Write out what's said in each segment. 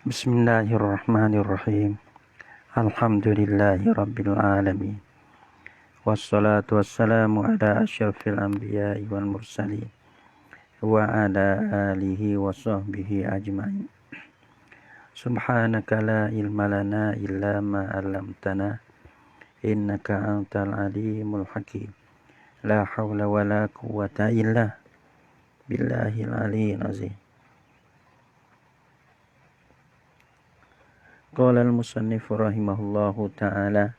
Bismillahirrahmanirrahim. Alhamdulillahi rabbil alamin. Wassalatu wassalamu ala asyrafil anbiya'i wal mursalin wa ala alihi wa sahbihi ajma'in. Subhanaka la ilma lana illa ma 'allamtana innaka antal alimul hakim. La haula wa la quwwata illa billahil aliyyil azim. Qala al-musannif rahimahullahu ta'ala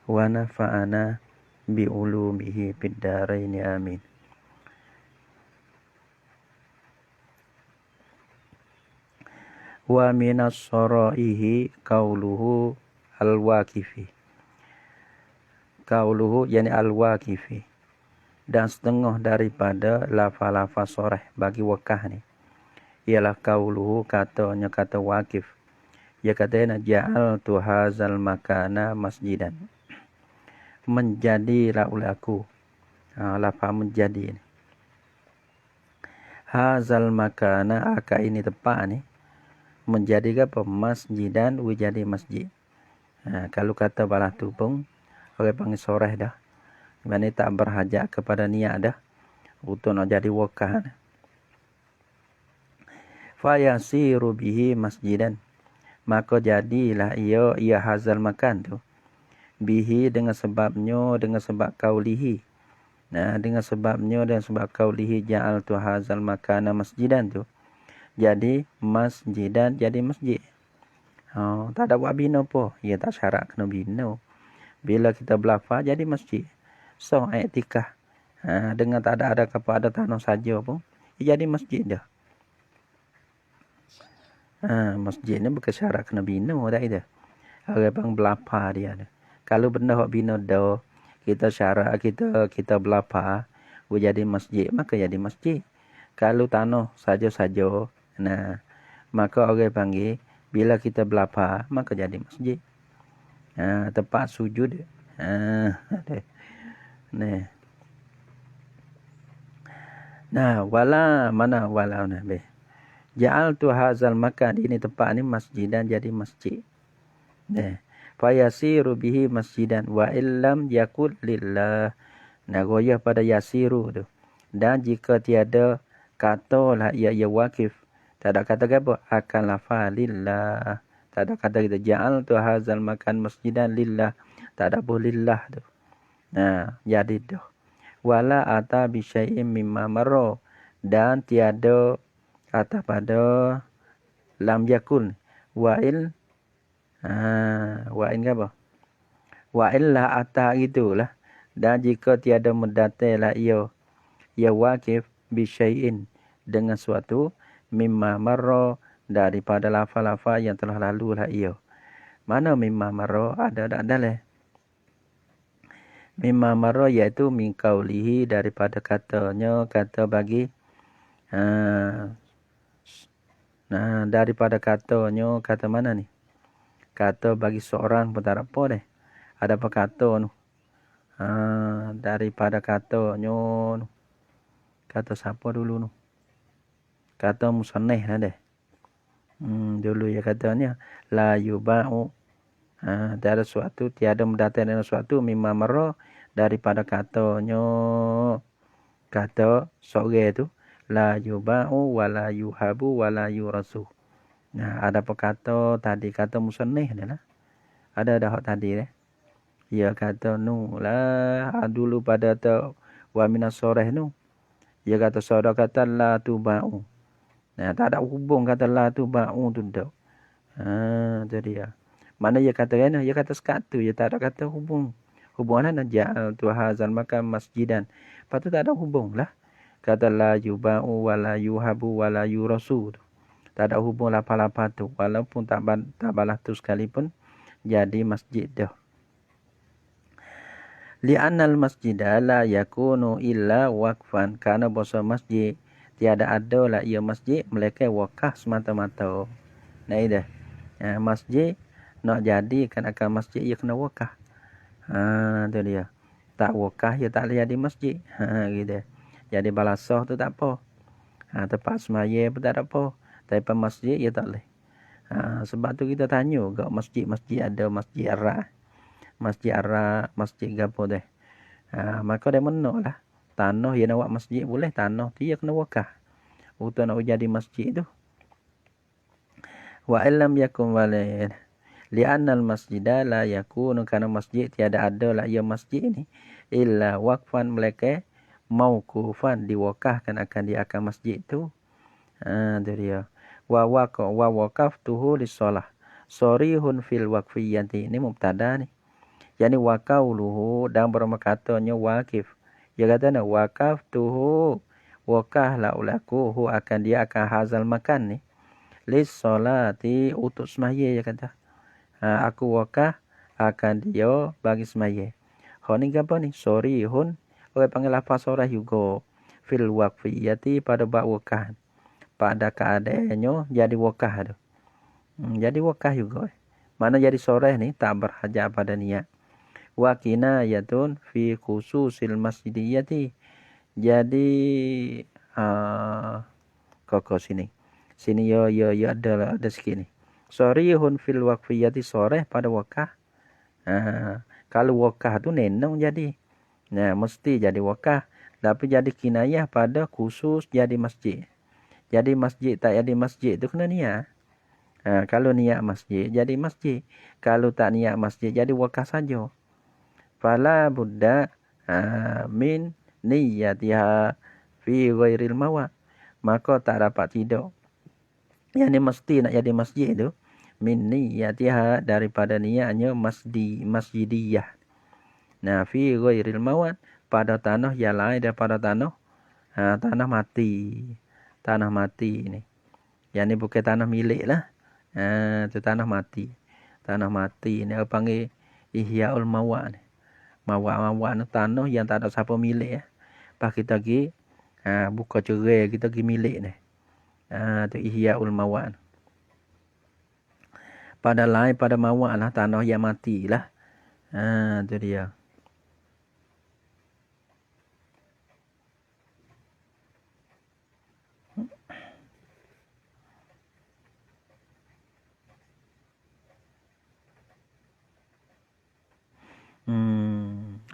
wa nafa'ana bi'ulumihi fid dharain amin. Wa minas saraihi qauluhu al-waqifi. Qauluhu yani al-waqifi. Dan setengah daripada lafaz-lafaz soreh bagi wakah ni ialah qauluhu, katanya kata waqif. Ya katanya ja'altu hazal makana masjidan. Menjadilah oleh aku. Lafaz menjadi ni. Hazal makana, aka ini tempat ni. Menjadi apa? Masjidan, jadi masjid. Kalau kata balah tu pun, orang panggil soreh dah. Mana tak berhajat kepada niat dah. Untuk nak jadi wakah. Fayasiru bihi masjidan. Maka jadilah ia hazal makan tu. Bihi dengan sebabnya, dengan sebab kaulihi. Nah, dengan sebabnya dan sebab kaulihi ja'al tu hazal makana masjidan tu. Jadi masjidan, jadi masjid. Tak ada buat bina apa. Ya tak syarat kena bina. Bila kita berlafaz jadi masjid. So, i'tikaf. Dengan tak ada kepada tanah saja pun. Jadi masjid dah. Masjid ni bukan syarat kena bina tak itu. Orang bang belapa dia ni. Kalau benda hak bina dah, kita syarat kita belapa, jadi masjid, maka jadi masjid. Kalau tanah saja-saja, maka orang panggil bila kita belapa, maka jadi masjid. Tempat sujud. Wala mana wala be. Ja'al tu hazal makan, ini tempat ni masjidan, jadi masjid. Fayasiru bihi masjidan wa illam yakul lillah. Goyah pada yasiru tu. Dan jika tiada kata lah ia waqif, tak ada kata apa? Akan lafaz lillah. Tak ada kata kita ja'al tu hazal makan masjidan lillah. Tak ada pun lillah tu. Jadi tu. Wala ata bi syai'in mimma marra. Dan tiada kata pada lam yakun wa'il apa? Wa'il lah ata gitulah. Dan jika tiada mendatailah ia waqif bisyai'in dengan suatu mimma marra daripada lafaz-lafaz yang telah lalu lah ia. Mana mimma marra ada tak dalil? Mimma marra iaitu min qaulihi, daripada katanya, kata bagi daripada katanya, kata mana ni? Kata bagi seorang pun tak ada apa deh. Ada apa kata tu? Daripada katanya tu. Kata siapa dulu tu? Kata musannif lah deh. Dulu ya katanya la yuba'u. Tiada suatu, tiada mendatangkan suatu mimma marra daripada katanya. Kata seorang tu la yuba'u wa la yuhabu wa la yurasu. Ada apa kata tadi, kata musannif ni lah. Ada hak tadi deh. Ia kata lah dulu pada tu wa minas soreh nu. Ia kata saudara kata la tuba'u. Tak ada hubung kata la tuba'u tu dah. Tu dia. Mana ia kata kan? Ia kata sekatu, ia tak ada kata hubung. Hubungan nak ja'al tu hazal makan masjidan. Lepas tu tak ada hubung lah. Kata la yuba'u wa la yuhabu wa la yurasu. Tak ada hubung lapa-lapa tu. Walaupun tak balah tu sekalipun, jadi masjid dah. Li'annal masjidah la yakunu illa waqfan. Karena bahasa masjid, tiada ada lah ia masjid, melainkan wakaf semata-mata. Dah. Masjid, nak jadi kan akan masjid, ia kena wakaf. Tu dia. Tak wakaf, ia tak boleh jadi masjid. Gitu. Jadi balasah tu tak apa. Tempat semaya pun tak ada apa. Tapi masjid, ia tak boleh. Sebab tu kita tanya kat masjid-masjid ada masjid Ara, masjid gapo teh. Maka dia menok lah. Tanah yang nak buat masjid boleh, tanah tu dia kena wakaf. Untuk nak jadi masjid tu. Wa illam yakun walid. Li'anna al-masjida la yakunu, karena masjid tiada ada lah ia masjid ni. Illa waqfan mereka mauqufan, diwakafkan akan dia akan masjid tu. Tu dia. Wa waqaftuhu lis-shalah. Sorihun fil waqfiyyati. Ini mubtada ni. Yani waqauluhu dan bermakatanya waqif. Dia kata nak waqaftuhu. Wakah la ulakuhu akan dia akan hazal makan ni. Lis-sholati untuk semaya dia kata. Aku wakah akan dia bagi semaya. Ni apa ni? Sorihun. Orang panggil lafaz sorah juga. Fil waqfiyyati pada bab wakah. Pada keadaannya jadi wakah tu. Jadi wakah juga. Mana jadi soreh ni tak berhajat pada niat. Wa kinayatun fi khususil masjidiyati. Jadi koko sini. Sini yo ada sikit ni. Sorihun fil waqfiyati, soreh pada wakah. Kalau wakah tu nenong jadi. Nah, mesti jadi wakah. Tapi jadi kinayah pada khusus jadi masjid. Jadi masjid tak jadi masjid tu kena niat. Kalau niat masjid jadi masjid. Kalau tak niat masjid jadi wakah saja. Fala budda min niyatiha fi ghairil mawad. Maka tak dapat tidak. Yang ni mesti nak jadi masjid tu. Min niyatiha, daripada niatnya masjidiyah. Nah, fi ghairil mawad, pada tanah yang lain daripada tanah tanah mati. Tanah mati ni. Yang ni bukan tanah milik lah. Tu tanah mati. Tanah mati ni apa panggil ihyaul mawad ni. Mawak-mawak ni tanah yang tak ada siapa milik. Pas kita pergi buka cerai, kita pergi milik ni. Tu ihyaul mawak. Pada lain pada mawak lah, tanah yang mati lah. Tu dia.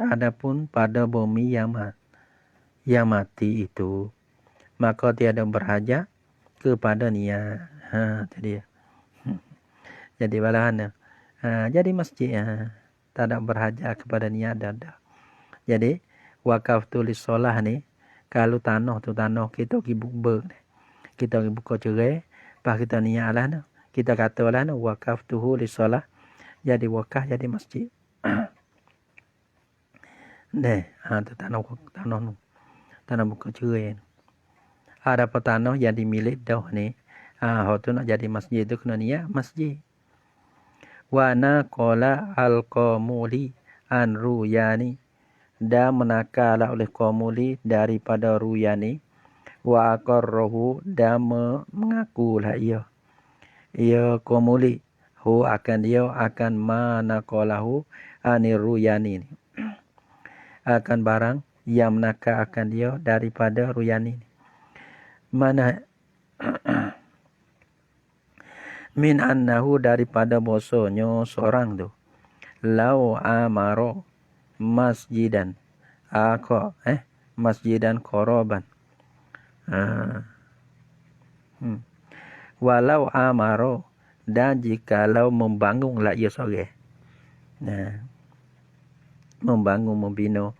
Adapun pada bumi yang mati itu, maka tiada berhajat kepada niat. Itu dia. Jadi balahan. Jadi masjid. Tak ada berhajat kepada niat dah. Jadi wakaf tulis solah ni, kalau tanah tu tanah kita pergi bukber. Kita pergi buka cerai. Lepas kita niat lah. Kita kata lah wakaf tulis solah. Jadi wakaf jadi masjid. Tu tanah tu. Tanah buka cerai. Ada apa tanah yang dimiliki dah ni. Tu nak jadi masjid tu kena niat masjid. Wa naqala al-qamuli an ruyani. Dan menakala oleh qamuli daripada ruyani. Wa aqarrahu dan mengakulah ia. Ia qamuli. Hu akan dia akan manaqalahu anir ruyani ni. Akan barang yang menakal akan dia daripada ruyani ni. Mana min annahu daripada bosonyo seorang tu. Lau amaro masjidan. Masjidan koroban. Walau amaro, dan jikalau membangunlah ia seorang. Membangun, membina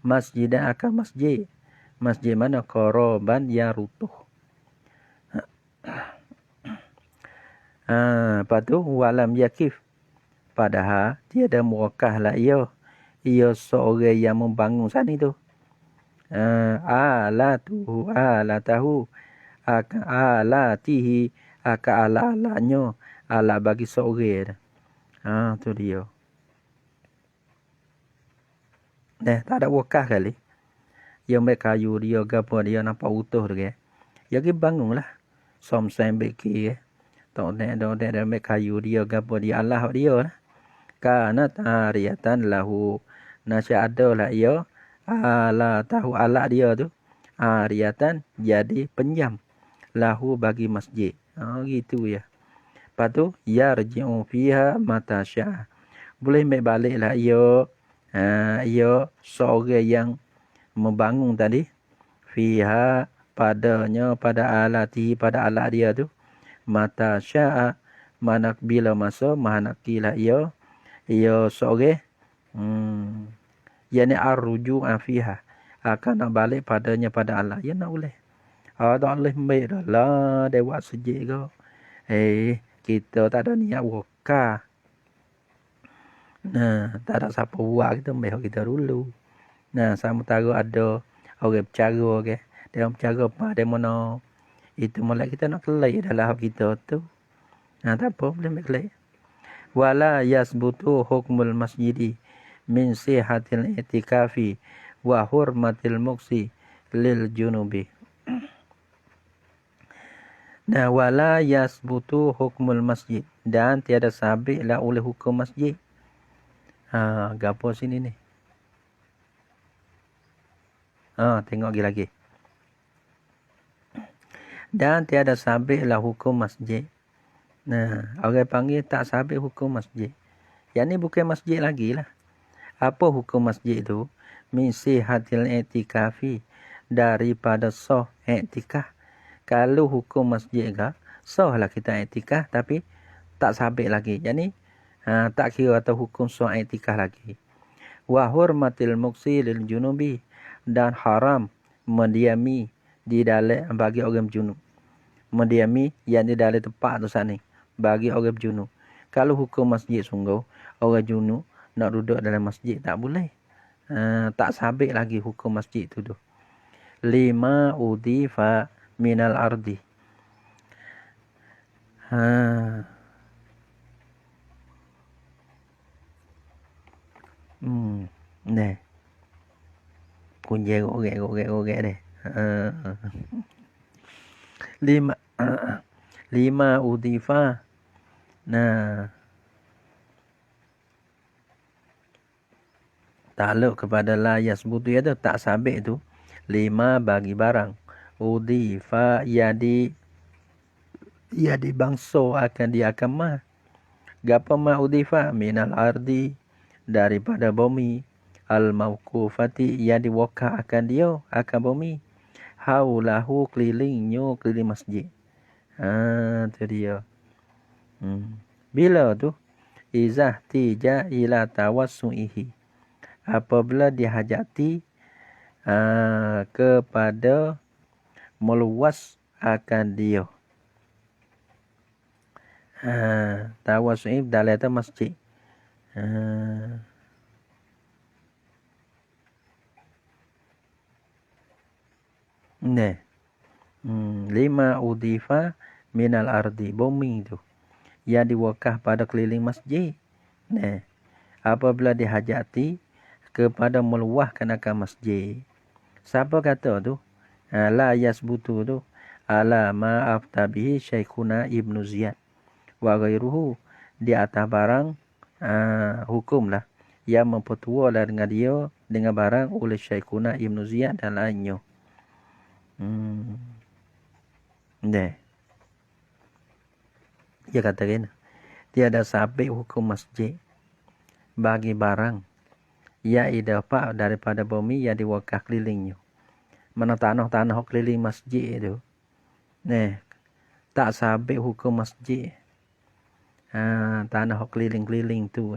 masjidan akan masjid. Masjid mana? Koroban yang runtuh. Lepas tu walam yakif, padahal tiada murakah lah ia seorang yang membangun sana tu. Alatahu alatihi ala-alanya ala bagi seorang. Tu dia. Tak ada wakah kali. Yang baik kayu dia, gapo dia nampak utuh dia. Ya pergi bangunlah. Som-sem beki. Tak ada baik kayu dia, gapo dia, Allah dia lah. Kana tariyatan lahu. Nasya ada lah ia. Ala tahu ala dia tu. Ariyatan jadi penjam. Lahu bagi masjid. Gitu ya. Lepas tu yarji'u fiha mata syaa. Boleh ambil baliklah ia seorang yang membangun tadi fiha padanya, pada alati, pada alat dia tu, mata syaa, mana bila masa mana kila ia seorang yani arruju fiha, akan nak balik padanya, pada alat ya nak boleh. Tak boleh ambil dah lah dewa sejik ke. Kita tak ada niat wakar. Nah, tak ada siapa buat, kita ambil kita dulu. Nah, sementara ada orang bercara ke. Dia bercara apa, dia mana. Itu malah kita nak kelai dalam hak kita tu. Nah, tak apa, boleh ambil kelai. Wala yasbutu hukmul masjidi min sihatil i'tikafi wa hurmatil muksi lil junubi. Nah, wala yasbutu hukmul masjid. Dan tiada sabitlah oleh hukum masjid. Gapo sini ni? Tengok lagi. Dan tiada sabitlah hukum masjid. Nah, orang panggil tak sabit hukum masjid. Yang ni bukan masjid lagi lah. Apa hukum masjid tu? Min sihatil i'tikafi, daripada sah i'tikaf. Kalau hukum masjid ke, sah lah kita i'tikaf, tapi tak sabit lagi. Yang ni tak kira atau hukum sah i'tikaf lagi. Wa hurmatil muksi lil junubi, dan haram mendiami di dalam bagi orang junub. Mendiami yang di dalam tempat tu sana bagi orang junub. Kalau hukum masjid sungguh, orang junub nak duduk dalam masjid tak boleh. Tak sabit lagi hukum masjid tu tu. Lima udifa minal ardi. Nè. Kunjai gogek deh. Lima udifa. Nah, takluk kepada la yasbutu ya tu, tak sabit tu. Lima bagi barang. Udifa yadi bangso akan diakamah. Gapa ma udifa minal ardi, daripada bumi. Al mauqufati yadi waka akan dia, akan bumi. Haulahu kelilingnya, keliling masjid. Tu dia. Bila tu? Izah tija ila tawassu'ihi. Apabila dihajati kepada meluas akan dia. Tawassu'i dalam tu masjid. Nah. Lima udifa minal ardi, bumi tu. Yang diwakah pada keliling masjid. Nah. Apabila dihajati kepada meluahkan akan masjid. Siapa kata tu? La yasbutu tu. Ala ma'afta bihi Syekhuna Ibnu Ziyad. Wa ghairuhu. Di atas barang hukum lah. Yang mempertua lah dengan dia. Dengan barang oleh Syekhuna Ibnu Ziyad dan lainnya. Nah. Dia kata kan. Tiada sabit hukum masjid. Bagi barang. Ya idafa daripada bumi yang diwakah kelilingnya. Mana tanah-tanah keliling masjid itu. Nah. Tak sabit hukum masjid. Tanah keliling-keliling tu.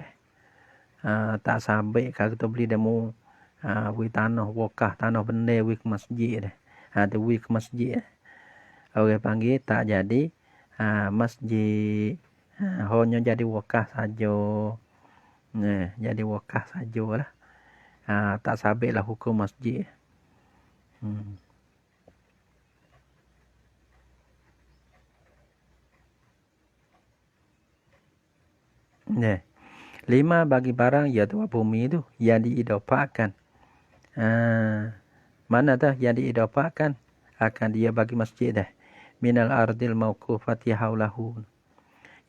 Tak sabit kalau kita beli demo. Wih tanah wakah, tanah benda wih ke masjid. Tu wih ke masjid. Orang panggil tak jadi masjid. Hanya jadi wakah saja. Nah, jadi wakah saja lah. Tak sabit lah hukum masjid. Nah, lima bagi barang iaitu bumi itu yang diidapakan. Mana dah yang diidapakan akan dia bagi masjid dah. Minal ardil mauqufati haulahu.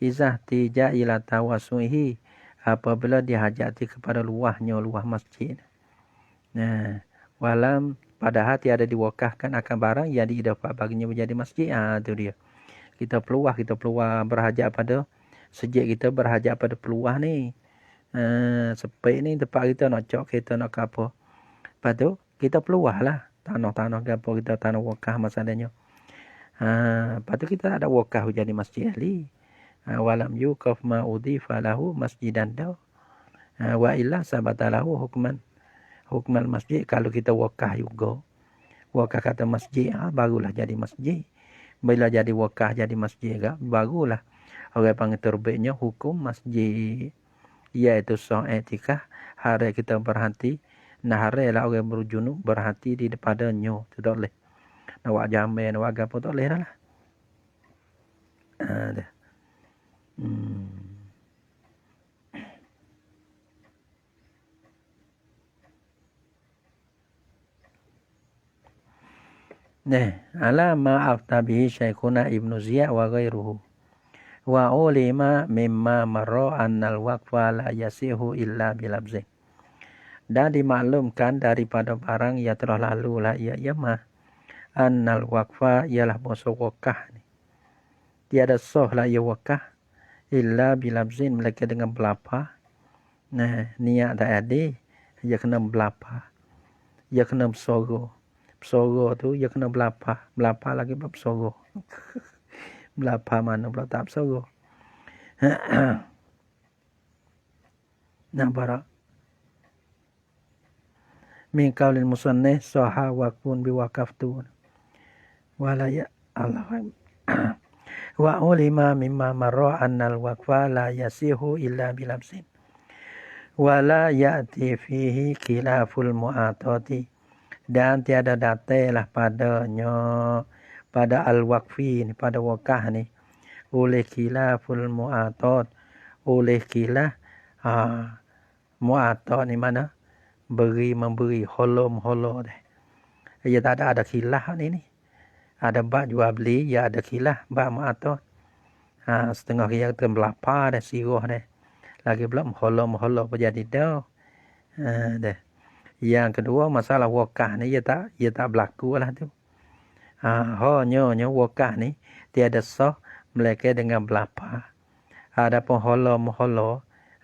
Izah tija ila tawassuhi, apabila dihajati kepada luahnya, luah masjid. Nah, walam pada hati ada diwakahkan akan barang yang diidapat baginya menjadi masjid. Tu dia. Kita peluah berhajat pada sejak kita berhajat pada peluah ni. Sepik ni tempat kita nak cok kereta nak ke apa. Lepas tu kita peluah lah. Tanah ke apa kita tanah wakaf masalahnya. Lepas tu kita ada wakaf jadi masjid ahli. Walam yukaf ma'udhifa lahu masjidan daw. Wa illa sabatalahu hukman masjid. Kalau kita wakaf juga. Wakaf kata masjid, barulah jadi masjid. Bila jadi wakaf jadi masjid ke, barulah orang panggil terbitnya hukum masjid. Iaitu sah etikah, hari kita berhenti. Nah hari lah orang berjunub berhenti di depannya. Itu tak boleh. Nak buat jamin, nak buat apa tak boleh dah lah. Dah. Ala ma aftabihi Syekhuna Ibnu Ziyad wa ghairuhu. Wa ulima mimma marra annal waqfa la yasihu illa bilabzin. Dan dimaklumkan daripada barang yang telah lalu lah ia mah annal waqfa ialah musuh wakah ni. Tiada sah lah ia wakah illa bilabzin mereka dengan belapa. Niat tak ada, ia kena belapa. Ia kena bersoro. Bersoro tu ia kena belapa. Belapa lagi bersoro. Belapa mana pula tak bersoro. Nampak. Min qaulil musannif saha waqfun biwaqaftu. Wala ya Allah. Wa ulima mimma marra annal waqfa la yasihu illa bilabsin. Wala ya'ti fihi khilaful mu'atati. Dan tiada datailah padanya pada al-waqfi ni, pada wakah ni oleh khilaful mu'atat, oleh khilaf mu'atat ni mana memberi holom dah. Ia tak ada khilaf ni. Ada bak jual beli, ya ada khilaf bak mu'atat. Setengah dia termelapa dah sirah dah. Lagi belum holom berjadi dah. Dah. Yang kedua masalah wakah ni ia tak berlaku lah tu. Hanya wakah ni tiada sah melainkan dengan belapa. Adapun holom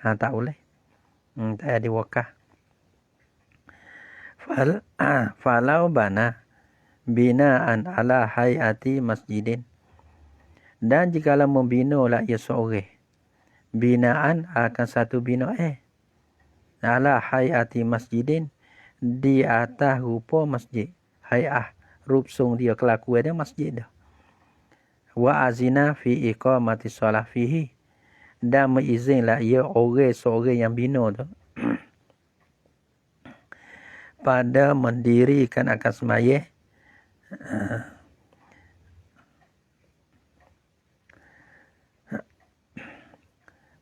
tak boleh. Tak ada wakah. Falau bana binaan ala hayati masjidin. Dan jikalau membina lah ia seorang. Binaan akan satu bina ala hayati masjidin, di atas rupa masjid. Hayah rupsung dia kelakuan dia masjid dah. Wa azina fi iqamati solah fihi. Dan mengizinlah ia orang seorang yang bina tu pada mendirikan akan sembahyang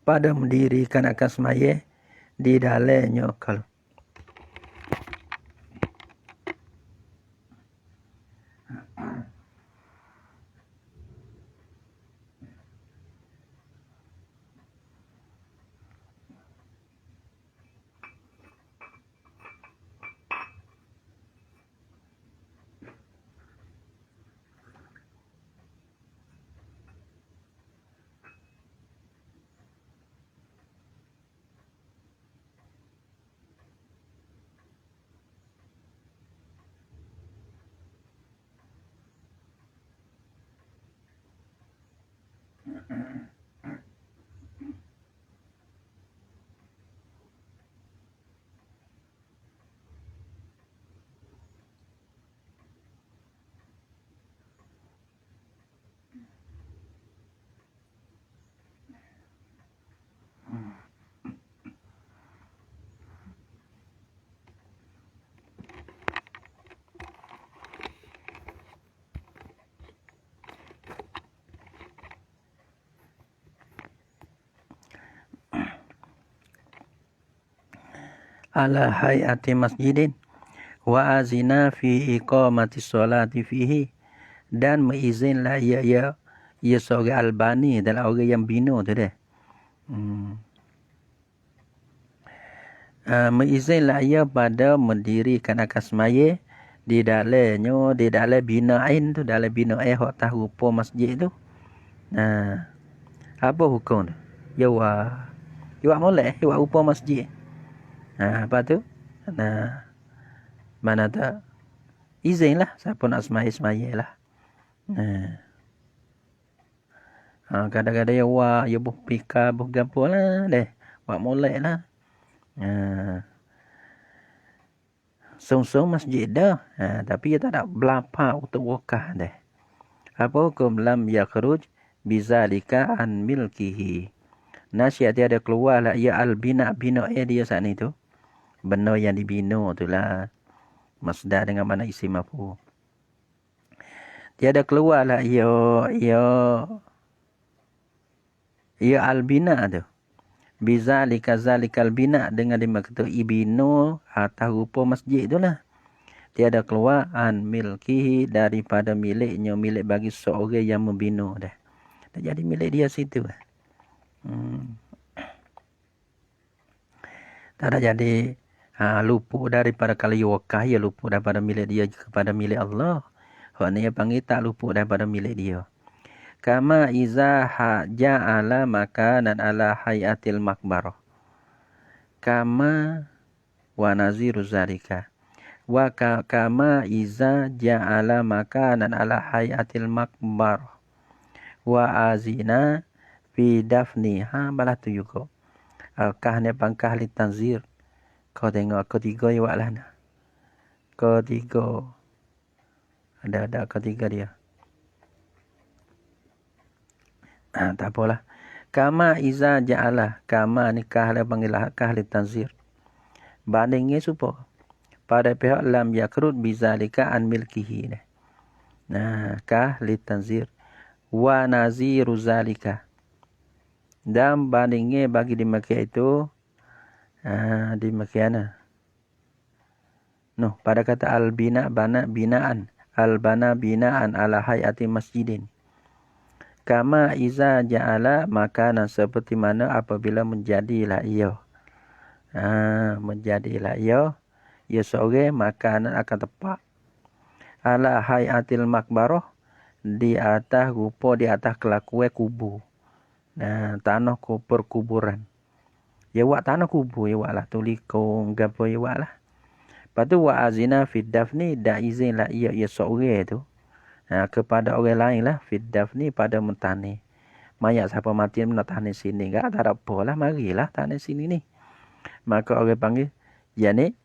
pada mendirikan akan sembahyang di dalamnya. Kalau ala hayati masjidin wa azina fi iqamati sholati fihi, dan mengizinlah ia seorang albani adalah orang yang bina tu dah. Mengizinlah ia pada mendirikan akan sembahyang di dalam binaan tu, dalam binaan hak tahu rupa masjid tu. Nah, apa hukum tu? Ya molek, ya upa masjid. Apa tu? Nah, mana tak izin lah siapa nak semaya lah. Kadang-kadang ya buh pika buh gapo lah deh. Wak molek lah. Sung-sung masjid dah. Tapi dia tak ada belapa untuk wakah deh. Apa hukum lam yakhruj bizalika an milkihi. Nasihat dia ada keluar lah. Ya al-bina dia saat ni tu. Benda yang dibina tu lah. Masdar dengan mana isi mafu. Dia ada keluar lah. Ya al-bina tu. Bizalika zalikal bina dengan dimaksud ibinu atas rupa masjid tu lah. Tiada keluar an milkihi daripada miliknya, milik bagi seorang yang membina dah. Dah jadi milik dia situ. Tak ada jadi luput daripada kalau wakah ya luput daripada milik dia kepada milik Allah. Hak ni yang panggil tak luput daripada milik dia. Kama iza ja'ala makanan ala hayatil makbarah. Kama wa naziru zalika. Wa kama iza ja'ala makanan ala hayatil makbarah. Wa azina fi dafni. Balah tu juga. Kah ni pangkah li tanzir. Kau tengok ketiga ya wak lah. Ketiga. Ada ketiga dia. Tak apalah. Kama iza ja'ala. Kama ni kah dia panggil kah li tanzir. Bandingnya supaya. Pada pihak lam yakrut bizalika an milkihi. Kah li tanzir. Wa naziru zalika. Dan bandingnya bagi dimakai itu. Dimakai pada kata al-bina bana binaan. Al-bana binaan ala hayati masjidin. Kama iza ja'ala makanan seperti mana apabila menjadilah ia. Menjadilah ia. Ia seorang makanan akan tepat. Ala hayatil makbarah. Di atas rupa, di atas kelakuan kubur. Tanah perkuburan. Ya wak tanah kubur, ya wak lah. Tulikung, gapo ya wak lah. Lepas tu wa azina fid dafni. Dah izin lah ia seorang tu. Kepada orang lain lah fiddaf ni pada mentani. Mayat siapa mati nak tani sini tak ada apa lah, marilah tani sini ni. Maka orang panggil ya ni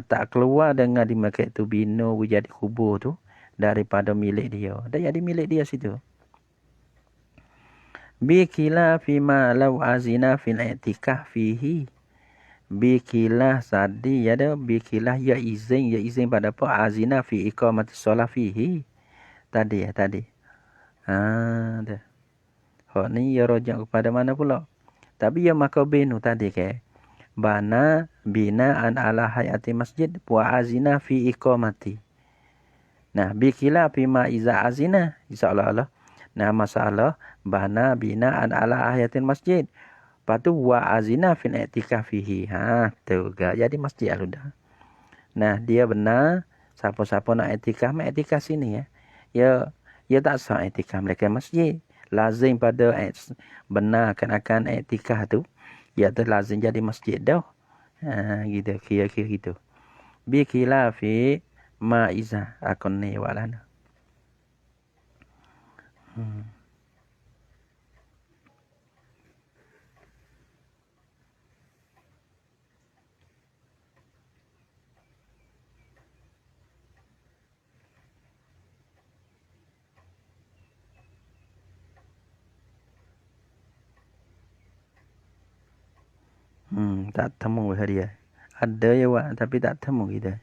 tak keluar dengan dimakai tu bina jadi kubur tu daripada milik dia. Dah jadi milik dia situ. Bi khilafi ma law azina fil i'tikaf fihi. Bi khilaf sadi ya dah bi khilaf ya izin pada apa azina fi iqamati solat fihi. Tadi. Dah. Hak ni ya rojak kepada mana pula? Tapi ya maka binu tadi ke. Bana binaan ala hayati masjid wa azina fi iqamati. Bikila bima iza azina. InsyaAllah. Masalah. Bana binaan ala hayatin masjid. Lepas tu wa azina fin i'tikafihi. Tu gak. Jadi masjid aludah. Dia benar. Siapa-siapa nak i'tikaf sini ya. Ya tak sah i'tikaf mereka masjid. Lazim pada benarkan akan i'tikaf tu. Ya tu lazim jadi masjid dah. Gitu. Kira-kira gitu. Bi khilafi ma'iza. Akun ni walana. Tak temu dia. Ada ya wak tapi tak temu kita.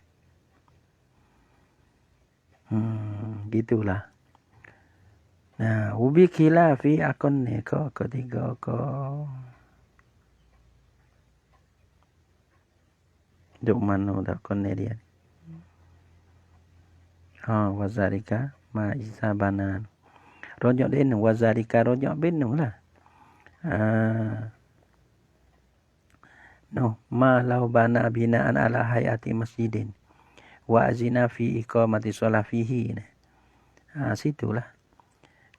Gitulah. Ubi khilafi akun ni ketiga ko. Duk mana dah akun ni dia. Wazarika ma isabanan. Rojok dia ni wazarika rojok binu lah. Ma lau bana binaan ala hayati masjidin. Wa azina fi iqamati sholat fihi. Situlah.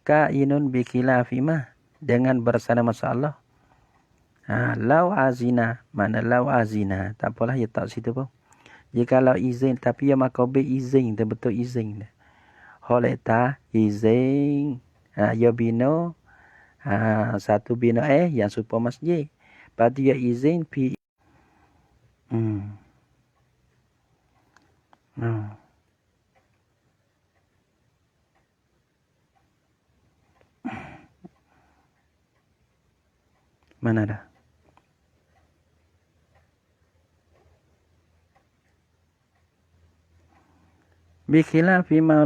kainun bikilafimah, dengan bersama Allah. Lau azina, mana lau azina, tak apalah ya tak situ pun. Jikalau izin, tapi ya makobe izin, betul izin. Oleh ta izin, ya bino, satu bino yang supaya masjid. Lepas tu ya izin pi. Mana dah? Bikhilafi ma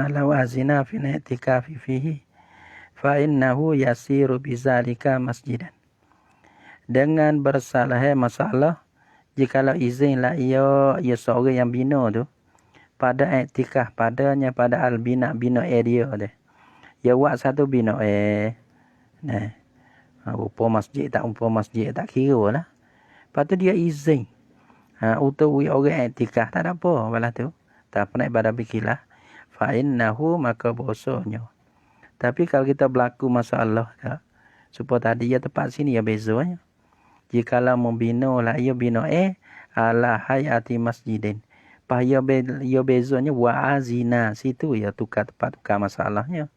law azina fi i'tikafi fihi fa innahu yasiru bizalika masjidan. Dengan bersalah masalah jikalau izinlah ia seorang yang bina tu pada i'tikaf padanya pada al-bina dia tu. Ya buat satu bina nah. Rupa masjid tak kira lah. Lepas tu dia izin. Untuk orang i'tikaf tak ada apa balas tu. Tak pernah ibadah bikilah. Fa innahu maka bosonyo. Tapi kalau kita berlaku masalah tak, supaya tadi ya tempat sini ya bezanya. Jikalau membina lah ia bina ala hayati masjidin. Pas ya bezanya wa azina situ ya tukar tempat tukar masalahnya.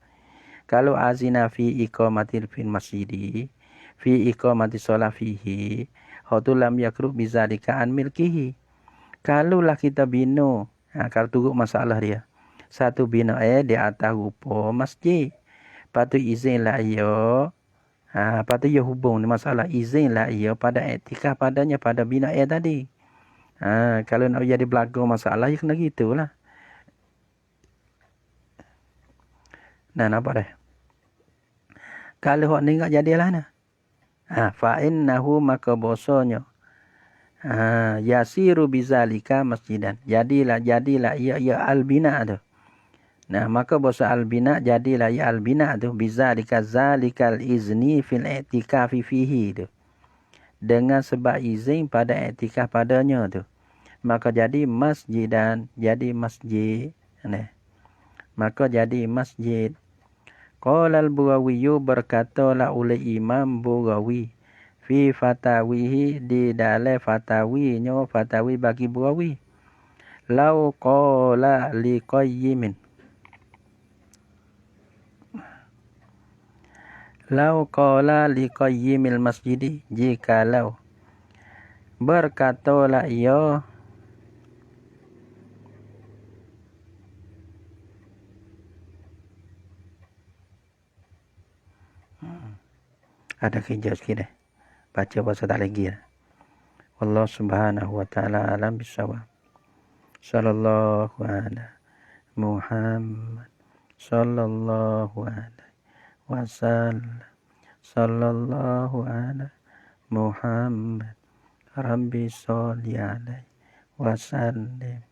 Kalau azina fi iqamatil fil masjidi fi iqamati solat fihi hotulam yakruh bizalika an milkihi. Kalaulah kita bina, kalau turut masalah dia, satu bina di atas rupa masjid, lepas tu izinlah ia, lepas tu ia hubung masalah izinlah ia pada i'tikaf padanya pada bina tadi. Kalau nak jadi berlaku masalah ya kena gitulah. Nah, nampak dah. Kalau hak ni enggak jadilah nah. Fa innahu maka bosonyo. Yasiru bizalika masjidan. Jadilah ia albina tu. Nah, maka bosa albina jadilah ia albina tu bizalika zalikal izni fil i'tikafi fihi tu. Dengan sebab izin pada i'tikaf padanya tu. Maka jadi masjidan, jadi masjid. Nah. Maka jadi masjid. Qala al-Bughawiyyu berkatalah oleh Imam Bughawi fi fatawihi di dalam fatawinya fatawi bagi Bughawi. Lau qala liqayyimin. Lau qala liqayyimil masjidi, jikalau berkatalah ia ada kerja sikit dah. Baca bahasa tak lagi dah. Allah subhanahu wa ta'ala alam bisawab. Sallallahu ala Muhammad. Sallallahu alaihi wasallam. Sallallahu ala Muhammad. Rabbi sholli alaihi wasallam.